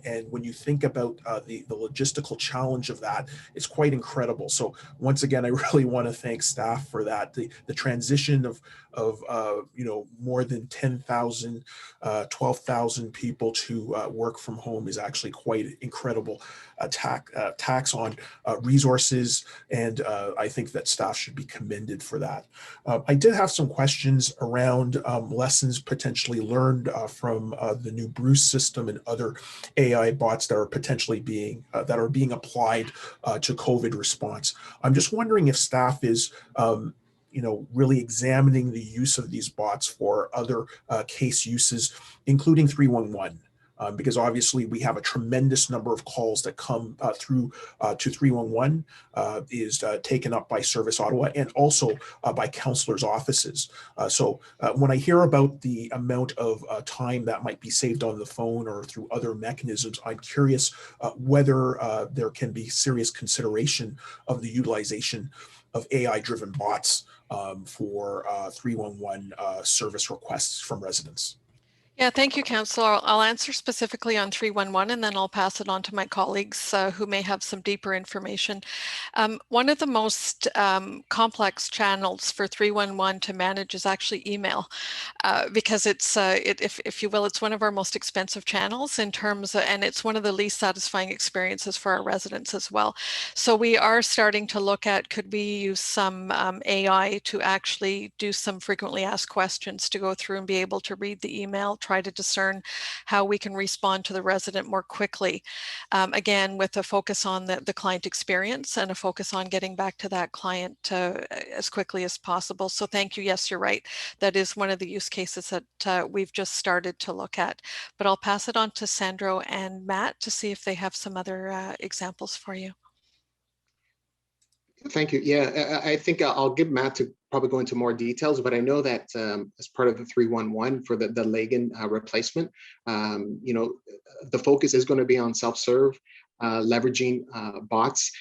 And when you think about the logistical challenge of that, it's quite incredible. So once again, I really want to thank staff for that. The transition of more than 10,000, 12,000 people to work from home is actually quite incredible tax on resources, and I think that staff should be commended for that. I did have some questions around lessons potentially learned from the new Bruce system and other AI bots that are potentially being applied to COVID response. I'm just wondering if staff is really examining the use of these bots for other case uses, including 311. Because obviously we have a tremendous number of calls that come through to 311 is taken up by Service Ottawa and also by councillors' offices. So when I hear about the amount of time that might be saved on the phone or through other mechanisms, I'm curious whether there can be serious consideration of the utilization of AI-driven bots for 311 service requests from residents. Yeah, thank you, Councillor. I'll answer specifically on 311, and then I'll pass it on to my colleagues who may have some deeper information. One of the most complex channels for 311 to manage is actually email, because it's, if you will, it's one of our most expensive channels in terms of, and it's one of the least satisfying experiences for our residents as well. So we are starting to look at, could we use some AI to actually do some frequently asked questions to go through and be able to read the email, try to discern how we can respond to the resident more quickly. Again, with a focus on the client experience and a focus on getting back to that client as quickly as possible. So thank you. Yes, you're right. That is one of the use cases that we've just started to look at. But I'll pass it on to Sandro and Matt to see if they have some other examples for you. Thank you. Yeah, I think I'll give Matt to probably go into more details, but I know that as part of the 311 for the Lagan replacement, the focus is going to be on self-serve, leveraging bots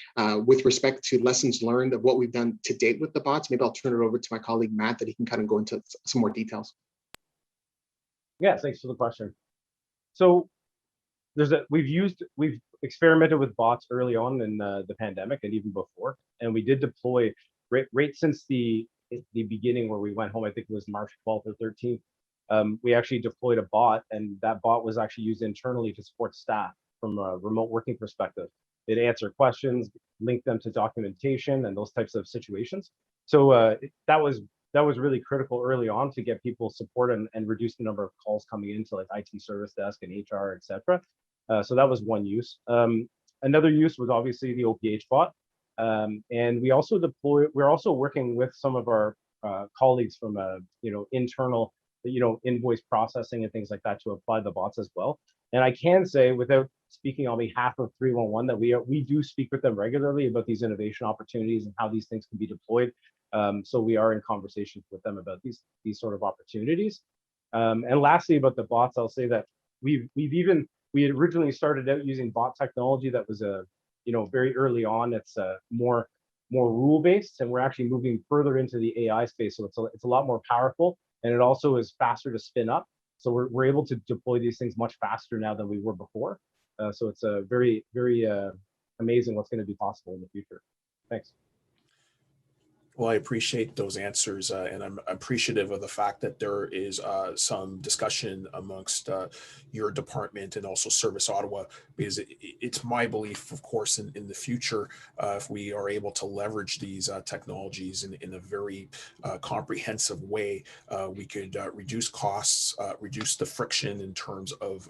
with respect to lessons learned of what we've done to date with the bots. Maybe I'll turn it over to my colleague, Matt, that he can kind of go into some more details. Yeah, thanks for the question. So we've experimented with bots early on in the pandemic and even before, and we did deploy right since the beginning where we went home. I think it was March 12th or 13th. We actually deployed a bot, and that bot was actually used internally to support staff from a remote working perspective. It answered questions, linked them to documentation and those types of situations. So that was really critical early on to get people support and reduce the number of calls coming into like IT service desk and HR, etc. So that was one use. Another use was obviously the OPH bot. And we're also working with some of our colleagues from internal, invoice processing and things like that to apply the bots as well. And I can say, without speaking on behalf of 311, that we do speak with them regularly about these innovation opportunities and how these things can be deployed. So we are in conversations with them about these sort of opportunities. And lastly, about the bots, I'll say that we had originally started out using bot technology that was very early on. It's more rule-based, and we're actually moving further into the AI space. So it's a lot more powerful, and it also is faster to spin up. So we're able to deploy these things much faster now than we were before. So it's a very, very amazing what's going to be possible in the future. Thanks. Well, I appreciate those answers, and I'm appreciative of the fact that there is some discussion amongst your department and also Service Ottawa, because it's my belief, of course, in the future, if we are able to leverage these technologies in a very comprehensive way, we could reduce costs, reduce the friction in terms of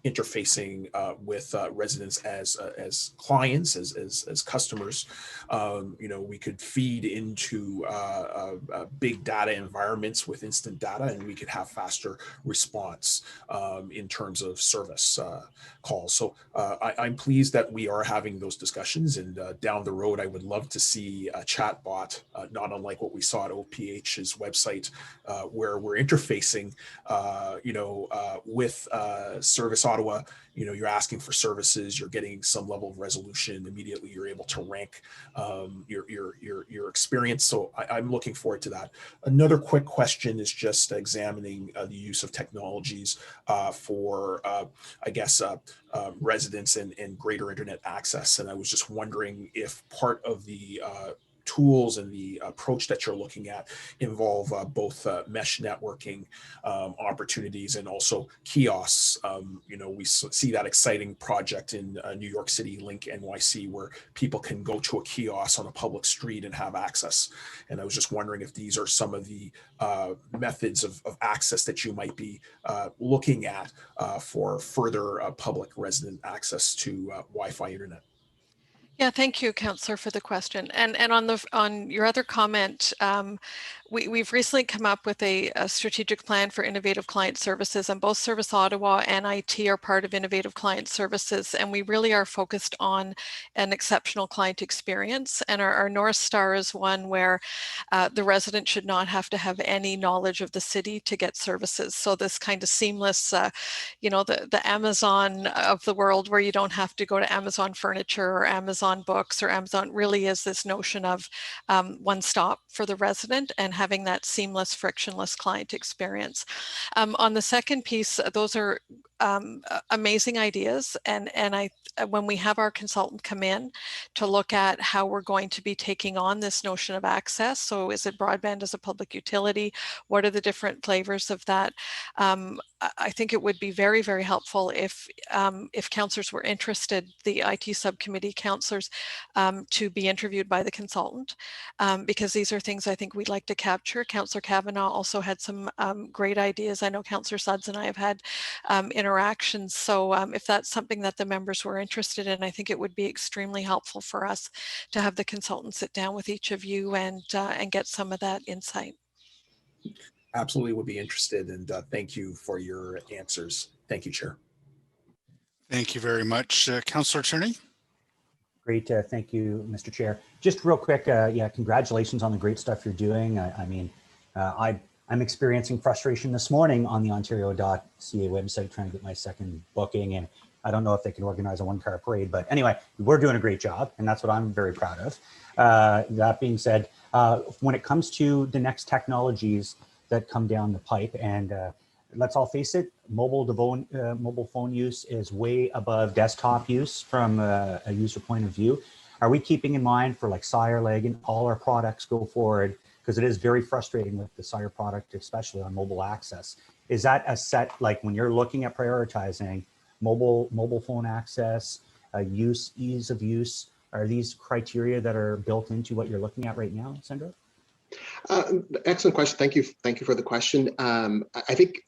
interfacing with residents as clients, as customers. We could feed into big data environments with instant data, and we could have faster response in terms of service calls. So I'm pleased that we are having those discussions, and down the road, I would love to see a chat bot, not unlike what we saw at OPH's website, where we're interfacing, with Service Ottawa. You're asking for services, you're getting some level of resolution immediately. You're able to rank your experience. So I'm looking forward to that. Another quick question is just examining the use of technologies for, residents and greater internet access. And I was just wondering if part of the tools and the approach that you're looking at involve both mesh networking opportunities and also kiosks. We see that exciting project in New York City, Link NYC, where people can go to a kiosk on a public street and have access. And I was just wondering if these are some of the methods of access that you might be looking at for further public resident access to Wi-Fi internet. Yeah, thank you, Councillor, for the question. And on your other comment, we've recently come up with a strategic plan for innovative client services, and both Service Ottawa and IT are part of innovative client services, and we really are focused on an exceptional client experience. And our North Star is one where the resident should not have to have any knowledge of the city to get services. So this kind of seamless, the Amazon of the world, where you don't have to go to Amazon Furniture or Amazon Books or Amazon, really is this notion of one stop for the resident and having that seamless, frictionless client experience. On the second piece, those are amazing ideas, and when we have our consultant come in to look at how we're going to be taking on this notion of access. So is it broadband as a public utility? What are the different flavors of that? I think it would be very, very helpful if councillors were interested, the IT subcommittee councillors, to be interviewed by the consultant, because these are things I think we'd like to capture. Councillor Kavanagh also had some great ideas. I know Councillor Sudds and I have had interactions. So if that's something that the members were interested in, I think it would be extremely helpful for us to have the consultant sit down with each of you and get some of that insight. Absolutely would be interested, and thank you for your answers. Thank you, Chair. Thank you very much. Councillor Tierney. Great. Thank you, Mr. Chair. Just real quick, yeah, congratulations on the great stuff you're doing. I'm experiencing frustration this morning on the Ontario.ca website trying to get my second booking, and I don't know if they can organize a one-car parade, but anyway, we're doing a great job, and that's what I'm very proud of. That being said, when it comes to the next technologies that come down the pipe, and let's all face it, mobile phone use is way above desktop use from a user point of view. Are we keeping in mind for like Sire Leg and all our products go forward? Because it is very frustrating with the Sire product, especially on mobile access. Is that a set, like when you're looking at prioritizing mobile phone access, use, ease of use, are these criteria that are built into what you're looking at right now, Sandra? Excellent question. Thank you for the question. I think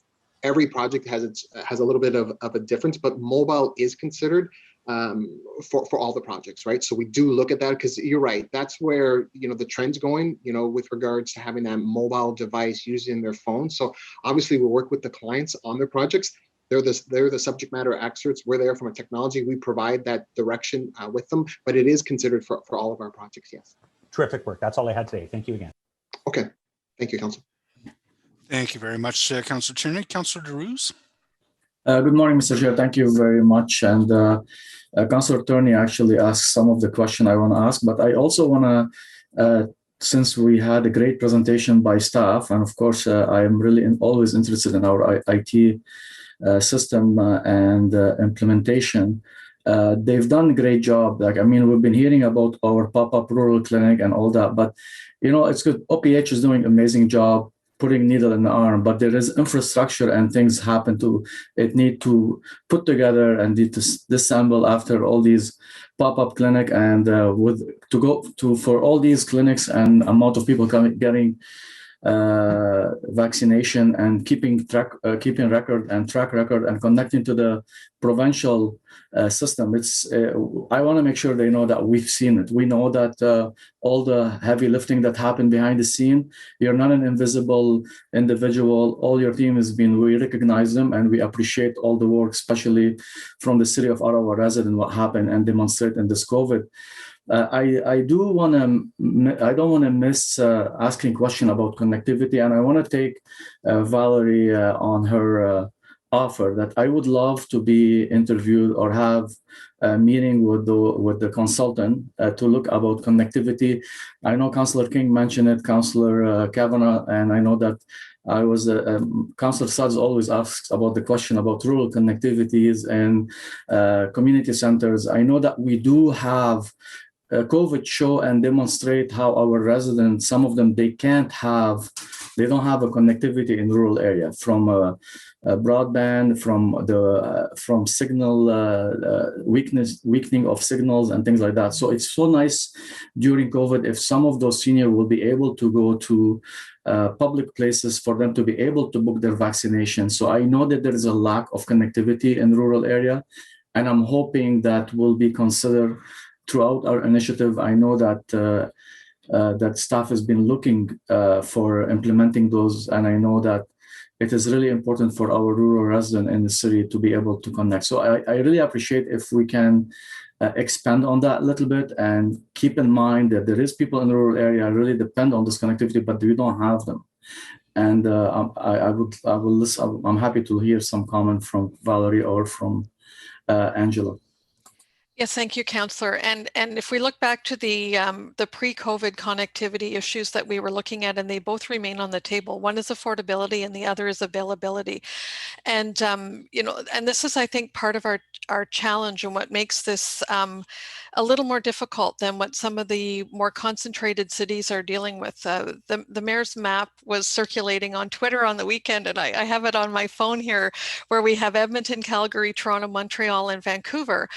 every project has a little bit of a difference, but mobile is considered for all the projects, right? So we do look at that, because you're right, that's where the trend's going, with regards to having that mobile device using their phone. So obviously we work with the clients on their projects. They're the subject matter experts. We're there from a technology. We provide that direction with them, but it is considered for all of our projects. Yes. Terrific work. That's all I had today. Thank you again. Okay. Thank you, Council. Thank you very much, Councillor Tierney. Councillor DeRuse. Good morning, Mr. Chair. Thank you very much. And Councillor Tierney actually asked some of the question I want to ask, but I also want to, since we had a great presentation by staff, and of course, I am really always interested in our IT system and implementation. They've done a great job. We've been hearing about our pop-up rural clinic and all that, but it's good. OPH is doing an amazing job putting needle in the arm, but there is infrastructure and things happen to it, need to put together and need to disassemble after all these pop-up clinic, and for all these clinics and amount of people getting vaccination and keeping record and track record and connecting to the provincial system. I want to make sure they know that we've seen it. We know that all the heavy lifting that happened behind the scene, you're not an invisible individual. All your team has been, we recognize them and we appreciate all the work, especially from the City of Ottawa resident, what happened and demonstrate in this COVID. I don't want to miss asking question about connectivity, and I want to take Valerie on her offer that I would love to be interviewed or have a meeting with the consultant to look about connectivity. I know Councillor King mentioned it, Councillor Kavanagh, and I know that Councillor Sudds always asks about the question about rural connectivities and community centers. I know that we do have COVID show and demonstrate how our residents, some of them, they don't have a connectivity in rural area from broadband, from signal weakening of signals and things like that. So it's so nice during COVID if some of those seniors will be able to go to public places for them to be able to book their vaccination. So I know that there is a lack of connectivity in rural area, and I'm hoping that will be considered throughout our initiative. I know that that staff has been looking for implementing those, and I know that it is really important for our rural resident in the city to be able to connect. So I really appreciate if we can expand on that a little bit and keep in mind that there is people in the rural area really depend on this connectivity, but we don't have them. And I will listen. I'm happy to hear some comment from Valerie or from Angela. Yes, thank you, Councillor. And if we look back to the pre-COVID connectivity issues that we were looking at, and they both remain on the table. One is affordability, and the other is availability. And you know, and this is, I think, part of our challenge, and what makes this a little more difficult than what some of the more concentrated cities are dealing with. The mayor's map was circulating on Twitter on the weekend, and I have it on my phone here, where we have Edmonton, Calgary, Toronto, Montreal, and Vancouver,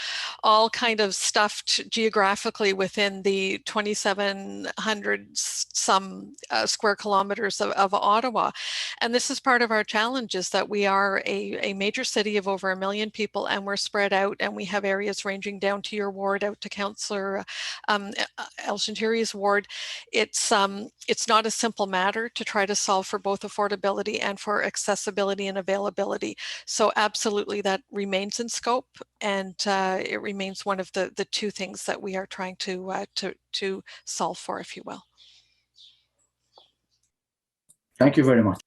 all kind of stuffed geographically within the 2,700 some square kilometers of Ottawa. And this is part of our challenge, is that we are a major city of over 1 million people, and we're spread out, and we have areas ranging down to your ward, out to Councillor El-Shantiri's ward. It's not a simple matter to try to solve for both affordability and for accessibility and availability. So absolutely, that remains in scope, and it remains one of the two things that we are trying to solve for, if you will. Thank you very much.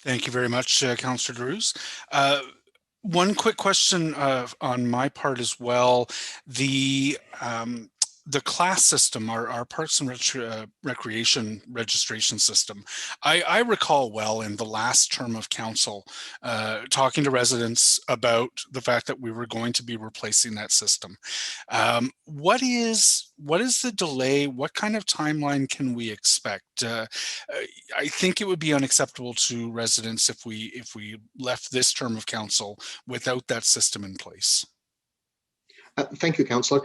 Thank you very much, Councillor Drews. One quick question on my part as well. The class system, our Parks and Recreation registration system, I recall well in the last term of council talking to residents about the fact that we were going to be replacing that system. What is the delay? What kind of timeline can we expect? I think it would be unacceptable to residents if we left this term of council without that system in place. Thank you, Councillor.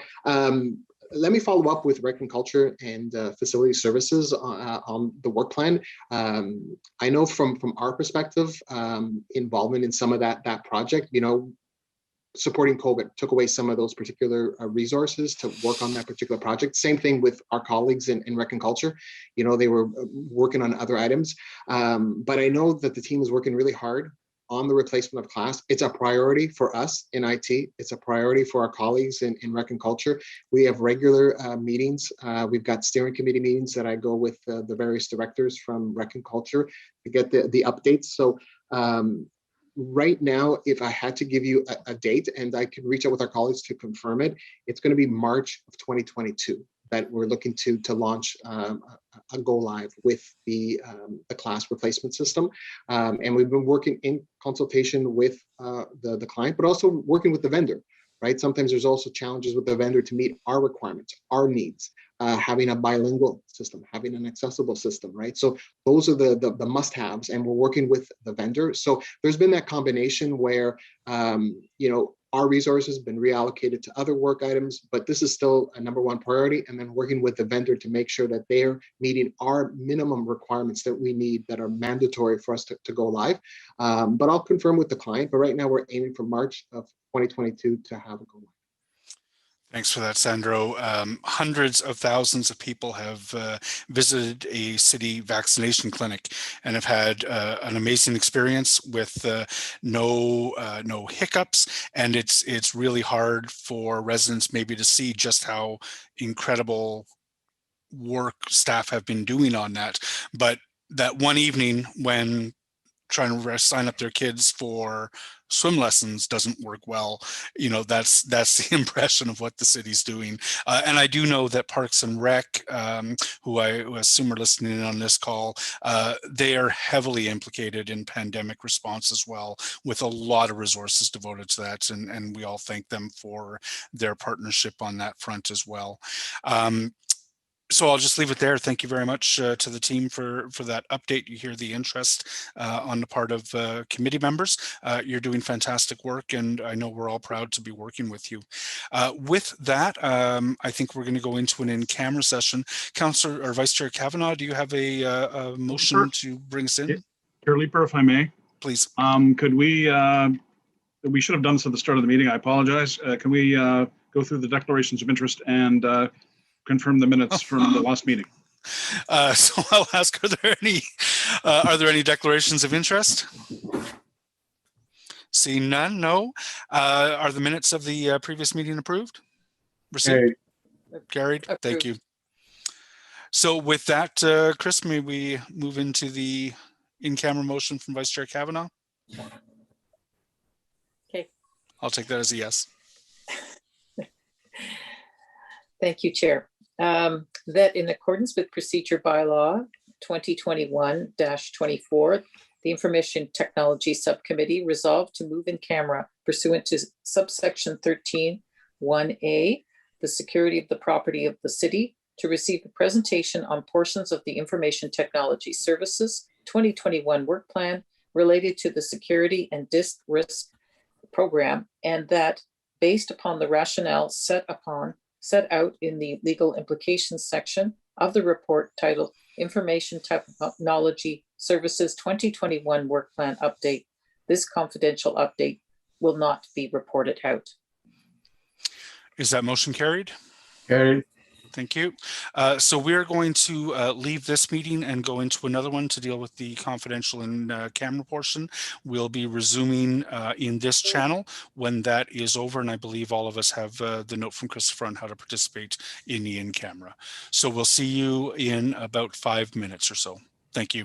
Let me follow up with Rec and Culture and Facility Services on the work plan. I know from our perspective, involvement in some of that project, you know, supporting COVID took away some of those particular resources to work on that particular project. Same thing with our colleagues in Rec and Culture. You know, they were working on other items, but I know that the team is working really hard on the replacement of class. It's a priority for us in IT. It's a priority for our colleagues in Rec and Culture. We have regular meetings. We've got steering committee meetings that I go with the various directors from Rec and Culture to get the updates. So right now, if I had to give you a date, and I can reach out with our colleagues to confirm it, it's going to be March of 2022 that we're looking to launch a go live with the class replacement system. And we've been working in consultation with the client, but also working with the vendor, right? Sometimes there's also challenges with the vendor to meet our requirements, our needs, having a bilingual system, having an accessible system, right? So those are the must-haves, and we're working with the vendor. So there's been that combination where, you know, our resources have been reallocated to other work items, but this is still a #1 priority, and then working with the vendor to make sure that they're meeting our minimum requirements that we need, that are mandatory for us to go live. But I'll confirm with the client, but right now we're aiming for March of 2022 to have a go live. Thanks for that, Sandro. Hundreds of thousands of people have visited a city vaccination clinic and have had an amazing experience with no hiccups. And it's really hard for residents maybe to see just how incredible work staff have been doing on that. But that one evening when trying to sign up their kids for swim lessons doesn't work well, you know, that's the impression of what the city's doing. And I do know that Parks and Rec, who I assume are listening in on this call, they are heavily implicated in pandemic response as well, with a lot of resources devoted to that. And we all thank them for their partnership on that front as well. So I'll just leave it there. Thank you very much to the team for that update. You hear the interest on the part of committee members. You're doing fantastic work, and I know we're all proud to be working with you. With that, I think we're going to go into an in-camera session. Councillor or Vice Chair Kavanagh, do you have a motion to bring us in? Chair Leeper, if I may. Please. Could we should have done this at the start of the meeting. I apologize. Can we go through the declarations of interest and confirm the minutes from the last meeting? So I'll ask, are there any declarations of interest? Seeing none, no. Are the minutes of the previous meeting approved? Received? Carried? Approved. Thank you. So with that, Chris, may we move into the in-camera motion from Vice Chair Kavanagh? Okay. I'll take that as a yes. Thank you, Chair. That in accordance with procedure bylaw 2021-24, the Information Technology Subcommittee resolved to move in camera pursuant to subsection 13(1)(a), the security of the property of the city, to receive a presentation on portions of the Information Technology Services 2021 work plan related to the security and disk risk program, and that based upon the rationale set out in the legal implications section of the report titled Information Technology Services 2021 Work Plan Update, this confidential update will not be reported out. Is that motion carried? Carried. Thank you. So we're going to leave this meeting and go into another one to deal with the confidential and camera portion. We'll be resuming in this channel when that is over, and I believe all of us have the note from Christopher on how to participate in the in-camera. So we'll see you in about 5 minutes or so. Thank you.